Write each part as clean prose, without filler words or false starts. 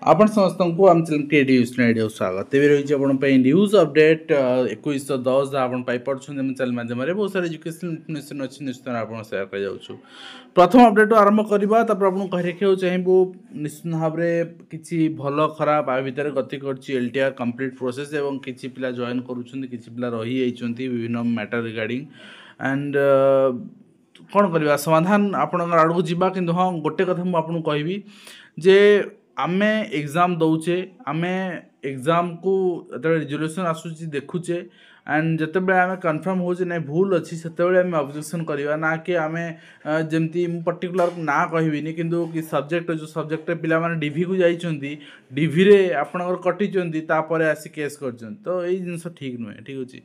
आपण समस्त को आम चैनल क्रिएटिव स्टूडियो स्वागत तेज रही है न्यूज अपडेट 2110 आपन पाई पड़छन हम चैनल माध्यम बहुत सारा एजुकेशनल इन्फॉर्मेशन अच्छी निश्चित आपन शेयर कर जाउछु। प्रथम अपडेट आरंभ करबा तापर आपन कहि रखियो चाहिबो निश्चित भाव में किछि भलो खराब आ भीतर गति करछि एलटीआर कंप्लीट प्रोसेस एवं किछि पिला जॉइन करूछन किछि पिला रही आइछन्ती विभिन्न मैटर रिगार्डिंग एंड कौन करवा समाधान आपण आड़ू जीवा किंतु हाँ गोटे कथा मुझे आपको कहबी जे आमे एग्जाम दौचे आमे एग्जाम को रिजोल्यूशन आसूची देखुचे एंड जिते आम कन्फर्म हो ना भूल अच्छी से ऑब्जेक्शन करवा ना कि आम जमती पर्टिकुलर ना कहबिनी किंतु कि सब्जेक्ट जो सब्जेक्ट पिला माने डीवी को जाइछन्ती डीवी रे आपनकर कटिछन्ती तापरे आसी केस करछन तो एई जिंस ठीक नुहे ठीक अछि।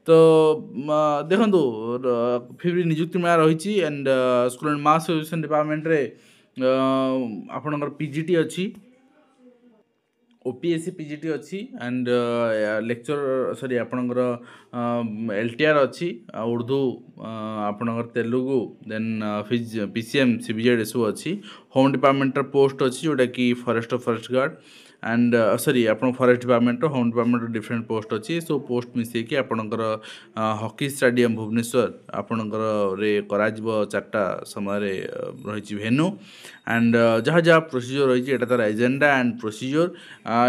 तो देखंतु फिर भी नियुक्ति मेला रही and school and mass education department रे आपनकर पीजीटी अच्छी ओपीएससी पीजीटी अच्छी एंड लेक्चर सॉरी आपनकर एलटीआर अच्छी उर्दू आपनकर तेलुगु देन पीसीएम सीबीजेड एसबू अच्छी होम डिपार्टमेंट पोस्ट अच्छी जोटा कि फॉरेस्ट गार्ड एंड सॉरी आपन forest department home department different post अच्छी सो पोस्ट मिसेकी आपनकर हॉकी स्टेडियम भुवनेश्वर आपनकर रे कराजिबो 4टा समय रही भेन्यू एंड जहाँ जहाँ प्रोसीजर रही है तार एजेंडा एंड प्रोसीजर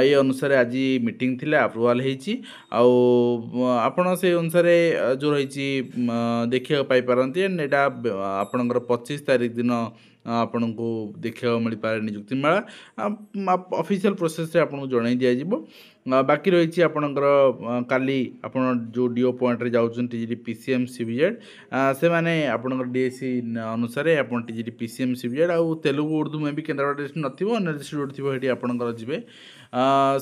ये अनुसार आज मीटिंग थिला अप्रूवाल होती आपड़ से अनुसार जो रही देखा पाई पारती एंड यहाँ आपणकर 25 तारीख दिन आपन को देखा मिल पारे नियुक्ति मेला ऑफिशियल प्रोसेस रे आपन जणाई दिया जिवो। बाकी रही आपणकर काली आपन जो डीओ पॉइंट रे जाउछन टीजीडी पीसीएम सीबीजेड से माने आपणकर डीएससी अनुसार आपन टीजीडी पीसीएम सीबीजेड आ तेलुगु उर्दू में भी केन्द्रापड़ा डिस्ट्रिक्ट नथिबो अन्य डिस्ट्रिक्ट थिबो हेटी आपणकर जिवे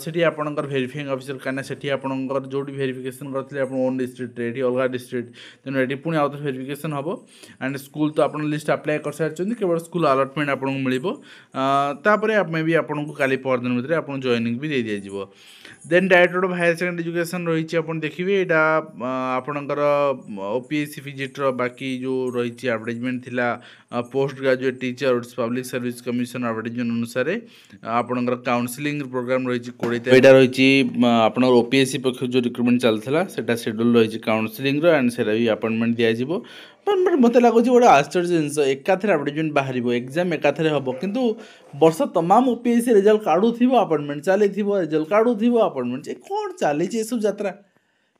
सेठी आपणकर वेरीफाइंग ऑफिसर काना सेठी आपणकर जोडी वेरिफिकेशन करथिले आपन ओन डिस्ट्रिक्ट रे हेटी अलगा डिस्ट्रिक्ट तेन हेटी पुनी आउट वेरिफिकेशन हबो एंड स्कूल तो आपन लिस्ट अप्लाई कर सारछन केवल स्कूल अलॉटमेंट आपन को मिलिबो तापरे आप में भी आपन को काली पर दिन भितर आपन जॉइनिंग भी दे दिया जिवो। Then director of higher secondary education रही आपन देखिए यहाँ आपणकर ओपीएससी फिजिटर बाकी जो रही एडवर्टाइजमेंट थिला post graduate teacher public service commission advertisement अनुसार आपणकर काउंसलिंग प्रोग्राम रही 20 यहाँ रही आप ओपीएससी पक्ष जो रिक्रुटमेंट चलता से शेड्यूल रही काउंसलिंग एंड से भी अपॉइंटमेंट दिज्व मत लगुच गोटे आश्चर्य जिनस एकाथर एडवर्टाइजमेंट बाहर एग्जाम एकाथर हम किंतु वर्ष तमाम ओपीएससी रिजल्ट काढ़ू अपॉइंटमेंट चली रिजल्ट काढ़ू अपॉइंटमेंट कौन चली सब यात्रा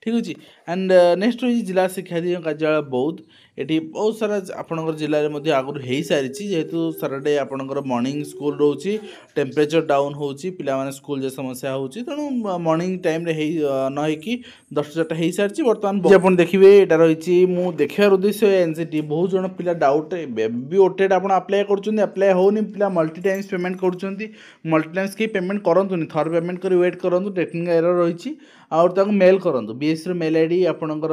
ठीक अच्छे। एंड नेक्स्ट रही जिला शिक्षा कार्यालय बौद्ध ये बहुत सारा आपणकर जिले में आगुरी हो सारी जेहेतु साराडे आपणकर मॉर्निंग स्कूल रोचे टेम्परेचर डाउन होची पिला माने स्कूल जे समस्या होची तेणु मॉर्निंग टाइम रे नहींकि 10-4टा हो सारी बर्तमान आप देखिए यहाँ रही मुझे देखार उद्देश्य एनसीटी बहुत जन पिला डाउट भी ओटेड आप अप्लाई कर होनी पिला मल्टी टाइम्स पेमेंट कर मल्टी टाइम्स कहीं पेमेंट करूँ थर पेमेंट कर वेट करूँ टेक्निकल एरर रही और मेल करूँ बीएससी मेल आईडी आपणकर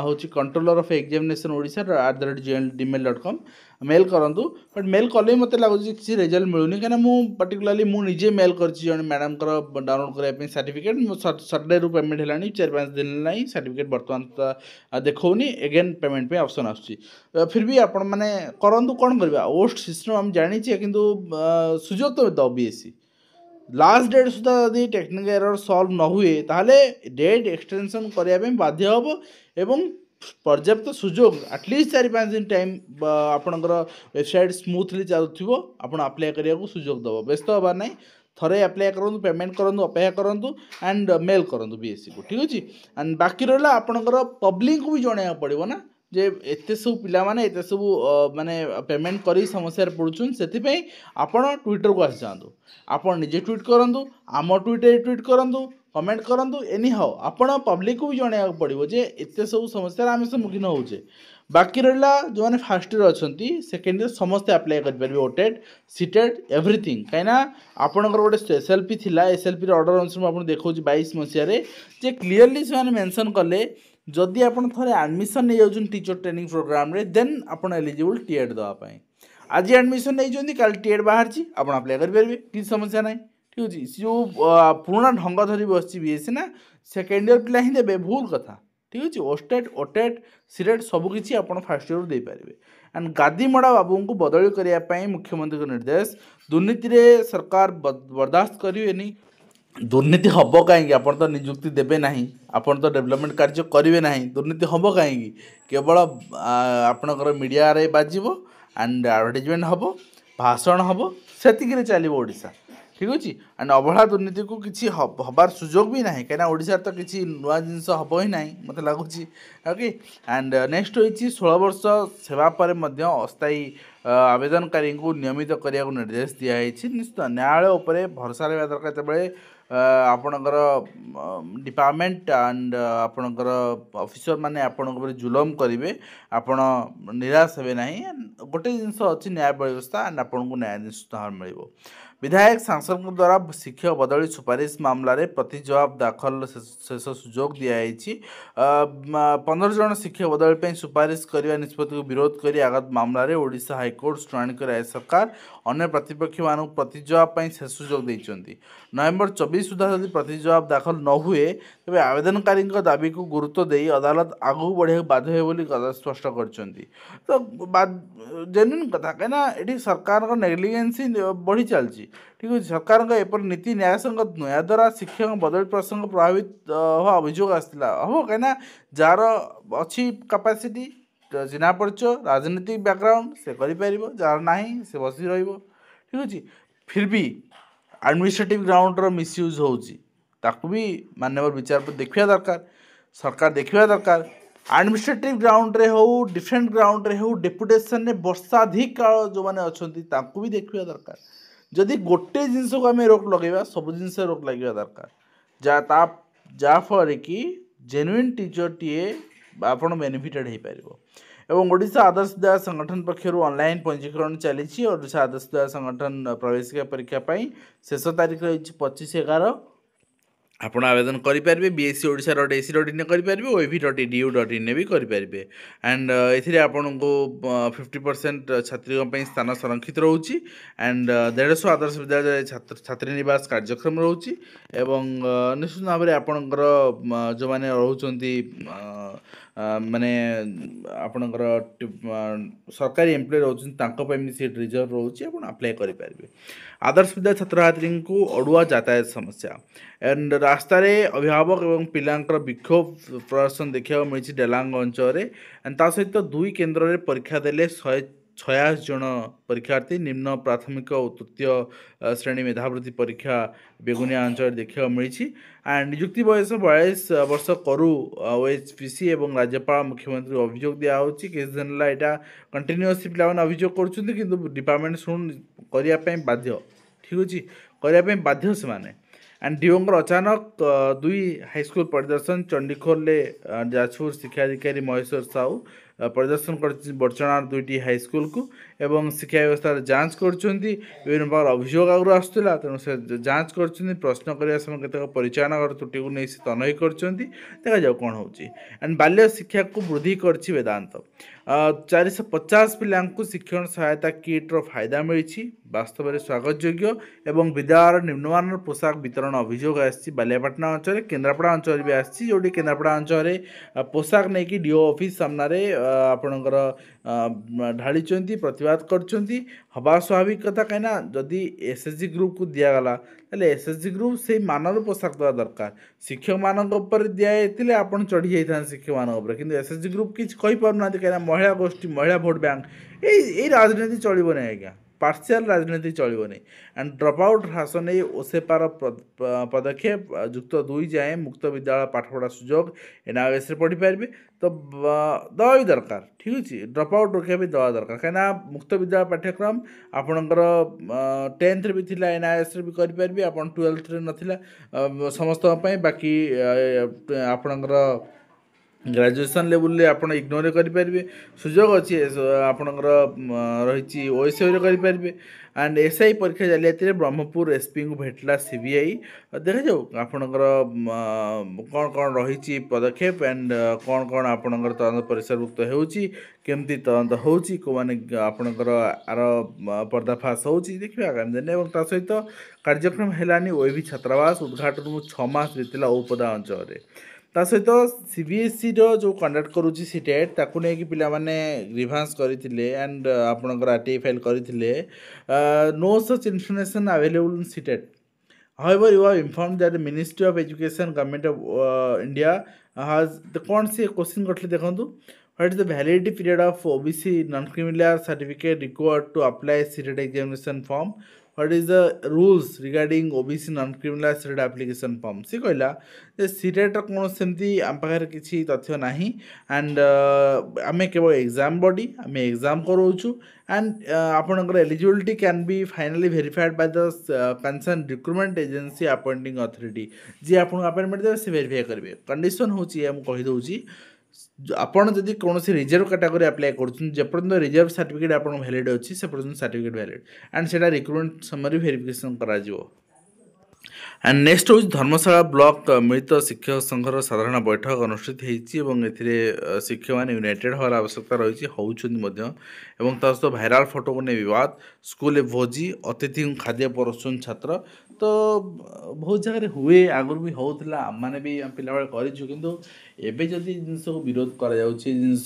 हूँ controller of examination Odisha @gmail.com mail करूँ बट मेल कले मत लगुच किसी रिजल्ट मिलूनी कहीं मुझे पर्टिकुलाली मुझे मेल कर मैडम डाउनलोड करने सर्टिफिकेट सटरडे रू पेमेंट है 4-5 दिन ना सर्टिफिकेट बर्तमान देखनी एगेन पेमेंट पे ऑप्शन आसूँ फिर भी आपण मैंने करूँ कौन करवा ओस्ट सिस्टम आम जानी किंतु सुजोग तो दो बीएससी लास्ट डेट सुधा यदि टेक्निकल एरर सॉल्व न हुए ताहले डेट एक्सटेंशन करने बाध्य हम एवं पर्याप्त सुजोग एटलिस्ट 4-5 दिन टाइम आपणकर वेबसाइट स्मूथली चलुव आप अप्लाई करने को सुजोग दब व्यस्त हबार ना थरे अप्लाई करूँ पेमेंट करूँ अपेक्षा करूँ एंड मेल करूँ बीएससी को ठीक अच्छे। एंड बाकी रहा आपणकर पब्लिक को भी जन पड़ो ना जे एते सब पिला माने एते सब माने पेमेंट करी समस्या पड़ुछन से आपण ट्विटर को आसी जातु आपण निजे ट्वीट करंतु आम ट्विटर ट्वीट करंतु कमेंट करंतु एनी हाउ आपण पब्लिक को भी जणा पड़ो जे एते सब समस्या आम सम्मुखीन होचे। बाकी रहा जो मैंने फास्ट ईयर अच्छा सेकेंड ईयर समस्ते अप्लाई करेंगे ओटेड सीटेड एवरीथिंग कहीं आपणकर गोटे एसएलपी थिला एसएलपी ऑर्डर अनुसार मुझे देखा 22 मसीह जे क्लीयरली से मेंशन कले जदि आपण थोड़े एडमिशन नहीं जाऊँ टीचर ट्रेनिंग प्रोग्राम रे देन आपण एलिजिबल टीएड देवाई। आज एडमिशन नहीं कल टीएड बाहर आप अप्लाई करेंगे किसी समस्या ना ठीक अच्छे जो पुराना ढंग धरी बस बीएससी ना सेकेंड इयर पिला ही देवे भूल कथा ठीक अच्छे ओस्टेट ओटेट सिलेट सबकि आप फास्ट इयर दे पारे। एंड गादीमड़ा बाबू को बदली करने मुख्यमंत्री का निर्देश दुर्नीति रे सरकार बर्दाश्त करेनि दुर्नीति हम कहीं आप तो निजुक्ति देवे ना आपन तो डेवलपमेंट कार्य करेंगे ना दुर्नीति हम कहीं केवल आपणकर मीडिया रे बाजिबो एंड एडवर्टाइजमेंट हम भाषण हम से चलो ओडिशा ठीक अच्छे एंड अवहेला दुर्नीति को किसी हबार सुजोग भी ना कहीं ओडिशा तो किसी नुआ जिनस हम ही ना मत लगुच ओके। एंड नेक्स्ट होती 16 वर्ष सेवा पर अस्थायी आवेदनकारी को नियमित करने को निर्देश दिखाई निश्चित न्यायालय उपर भरोसा रहा दरकार जो आपणकर डिपार्टमेंट एंड आपणकर ऑफिसर माने आपण जुलम करेंगे आपण निराश हे ना गोटे जिनस अच्छी न्याय व्यवस्था एंड आपन को न्याय निश्चित भाव मिल। विधायक सांसद द्वारा शिक्षक बदली सुपारिश मामलें प्रति जवाब दाखल शेष सुजोग दिखाई 15 जन शिक्षक बदली सुपारिश करने निष्पत्ति को विरोध कर आगत मामलें ओडिशा हाईकोर्ट शुणाणी कर राज्य सरकार अन्य प्रतिपक्ष मानक प्रति जवाब शेष सुजोग देते। नवेम्बर 24 सुधा यदि प्रति जवाब दाखल न हुए तेज आवेदनकारी दाबी को गुरुत्व दे अदालत आगू बढ़े बाध्य बोली स्पष्ट कर तो जेन्युइन कथा कहीं ये सरकार नेग्लिजेंसी बढ़ी चलती ठीक है। सरकार एपर नीति न्यायसंगत नुह या द्वारा शिक्षक बदली प्रसंग प्रभावित हवा अभियोग आसाला हम कहीं जार अच्छी कैपेसिटी चिन्हा परिचय राजनीतिक बैकग्राउंड से करें जार ना से बसी ठीक अच्छे फिर भी एडमिनिस्ट्रेटिव ग्राउंड मिसयूज होता भी माननीय विचारपति देखा दरकार सरकार देखा दरकार एडमिनिस्ट्रेटिव ग्राउंड रे हो डिफरेंट ग्राउंड रे हो डेपुटेशन में वर्षाधिक काल जो मैंने अच्छा भी देखा दरकार जदि गोटे जिनस को आम रोक लगेगा सब जिनस रोक लगे दरकार जहाँफल कि जेन्युइन टीचर टीए आप बेनिफिटेड हो पार एवं ओडिशा आदर्श विद्यालय संगठन पक्षर ऑनलाइन पंजीकरण चली ओडिशा आदर्श विद्यालय संगठन प्रवेशिका परीक्षा शेष तारीख रही 25/11 आप आवेदन करेंगे bsc.odsha.ac.in करेंगे oev.edu.in भी करेंगे। एंड ए आपन को 50% छात्री स्थान संरक्षित रोचे एंड 150 आदर्श विद्यालय छात्री निवास कार्यक्रम रोचे एवं निश्चित भाव में आपणकर जो मैंने रोचे माने आपणकर सरकारी एम्प्लॉय रोचे सीट रिजर्व रोचे आप अप्लाई करेंगे। आदर्श विद्यालय छात्र छात्री को अड़ुआ यातायात समस्या एंड रास्तार अभिभावक एवं पिलांकर विक्षोभ प्रदर्शन देखा मिली डेलांग अंचल एंड ता सहित 2 केन्द्र में परीक्षा देले 186 जन परीक्षार्थी निम्न प्राथमिक और तृतीय श्रेणी मेधावृत्ति परीक्षा बेगुनिया अंचल देखा मिली एंड निजुक्ति बयस 42 वर्ष करू ओएचपीसी एवं राज्यपाल मुख्यमंत्री अभियोग दिया किसी दिन यहाँ कंटिन्यूअसली पे अभियोग कर डिपार्टमेंट शुण करने बाध्य ठीक अच्छे करने बाध्य से माने एंड डीओंकर अचानक 2 हाईस्कूल परिदर्शन चंडीखोल जाजपुर शिक्षाधिकारी महेश्वर साहू परिदर्शन कर बड़चणार 2टी हाईस्कूल को एवं शिक्षा व्यवस्था जांच कर विभिन्न प्रकार अभियोग आगु आसूला तेणु से जांच कर प्रश्न करने समय केतक परिचालना त्रुटि को नहीं तनही कर देखा जाऊ कौन हो एंड बाल्य शिक्षा को वृद्धि कर वेदांत 450 पिला शिक्षण सहायता किट्र फायदा मिली वास्तव में स्वागत योग्य एवं विद्यालय निम्नमान पोशाक वितरण अभियोग आसी बालियापाटना अंचल केन्द्रापड़ा अंचल भी आसी जो केन्द्रापड़ा अंचल पोशाक नहीं कि डीओ ऑफिस सामने आपणकर ढाली प्रतिवाद कर हवा स्वाभाविक कथा कहीं जदि एसएचजी ग्रुप को दिगला एसएचजी ग्रुप से मानर पोशाक देवा दरकार शिक्षक मान दिखाई आप चढ़ी जाता शिक्षक मान कि एसएचजी ग्रुप किसी कहींपार कहीं महिला गोष्ठी महिला भोट बैंक यही राजनीति चलो नहीं आज्ञा पार्शियल राजनीति चलो नहीं एंड ड्रप आउट ह्रास नहीं ओसेपार पदक्षेप युक्त 2 जाए मुक्त विद्यालय पाठपढ़ा सुजोग एनआईएस पढ़ी पारे तो दवा भी दरकार ठीक अच्छे ड्रप आउट रोकवा भी दवा दरकार कहीं मुक्त विद्यालय पाठ्यक्रम आपणकर 10th भी थी एनआईएस भी करेंगे आप 12th नाला समस्त बाकी आपणकर ग्रेजुएशन लेवल आप इग्नोर करेंगे सुजोग अच्छी आपणकर रही ओएसआई करेंगे एंड एसआई परीक्षा जालियाती ब्रह्मपुर एसपी को भेटला सीबीआई देखा जाऊ आपणकर कौन कौन रही पदक्षेप एंड कौन कौन आपणकर तदंत परिसरभुक्त होमती तदंत होने आपणकर आर पर्दाफाश हो देखिए आगामी दिन और सहित कार्यक्रम है ओएवी छात्रावास उद्घाटन को 6 मास बीतला ओपदा अंचल ता सहित सीबीएसई जो कंडक्ट करुच्ची सीटेट ताकू नहीं कि पिला माने ग्रीभांस करते एंड आपणकर आरटीआई फाइल करते no such information available in CTET however you are informed that the Ministry of Education Government of India has the कौन से क्वेश्चन करते देखो what is the validity period of OBC non-criminal certificate required to apply CTET examination form what is the rules regarding OBC non-criminal CTET application form से कहला जे CTET कौन सेमती आम पाखे किसी तथ्य नहीं एंड आम केवल एग्जाम बॉडी आम एग्जाम करोचु एंड आपनकर eligibility can be finally verified by the concern recruitment agency appointing authority जी आपन अपॉइंटमेंट देबे से वेरीफाई करबे कंडीशन होची हम कहि दउची आपण जदि कौन रिजर्व कैटेगरी अप्लाई करपर्यंत रिजर्व सर्टिफिकेट आप वैलिड अच्छी से पर्यटन सर्टिफिकेट वैलिड एंड से रिक्रुटमेंट समय वेरिफिकेशन करा एंड नेक्स्ट हूँ धर्मशाला ब्लॉक मिलित शिक्षक संघर साधारण बैठक अनुष्ठित होती शिक्षक मैंने यूनाइटेड हवार आवश्यकता रही होती सहित भाइराल फोटो को नहीं विवाद स्कूल भोजी अतिथि खाद्य परोसन छात्र तो बहुत जगह हुए आगुरी भी होता आम मैंने भी पिला करूँ किंतु एबे जदि जिनस को विरोध करा जिनस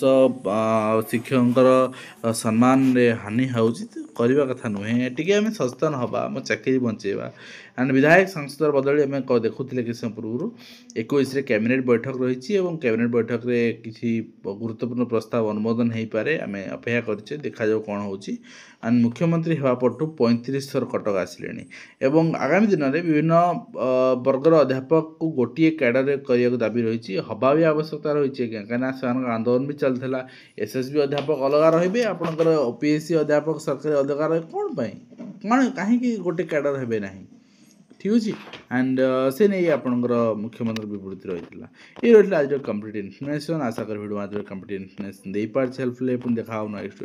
शिक्षक सम्मान रे हानि होगा कथा नुहे टी आम सचेतन हवा आम चाकरी बंचेवा एंड विधायक सांसद बदली आम देखुले कि समय पूर्व 21 कैबिनेट बैठक रही कैबिनेट बैठक में किसी गुरुत्वपूर्ण प्रस्ताव अनुमोदन हो पारे आम अपेक्षा कर देखा कौन हो एंड मुख्यमंत्री हवा पटू 35 थर कटक आसिले एवं आगामी दिन में विभिन्न वर्गर अध्यापक को गोटे कैडर करने दाबी रही हवा भी आवश्यकता रही है कहीं आंदोलन भी चलता एसएसबी अध्यापक अलग रही आपंकर ओपीएससी अध्यापक सरकारी अलग रहे कौन कौन कहीं गोटे कैडर हे ना ठीक अच्छे एंड से नहीं आपंकर मुख्यमंत्री विवृत्ति रही ये रही आज कंप्लीट इनफर्मेशन आशा कर वीडियो माध्यम कंप्लीट इनफर्मेशन दे पार्छ हेल्पफुल देखा नेक्स्ट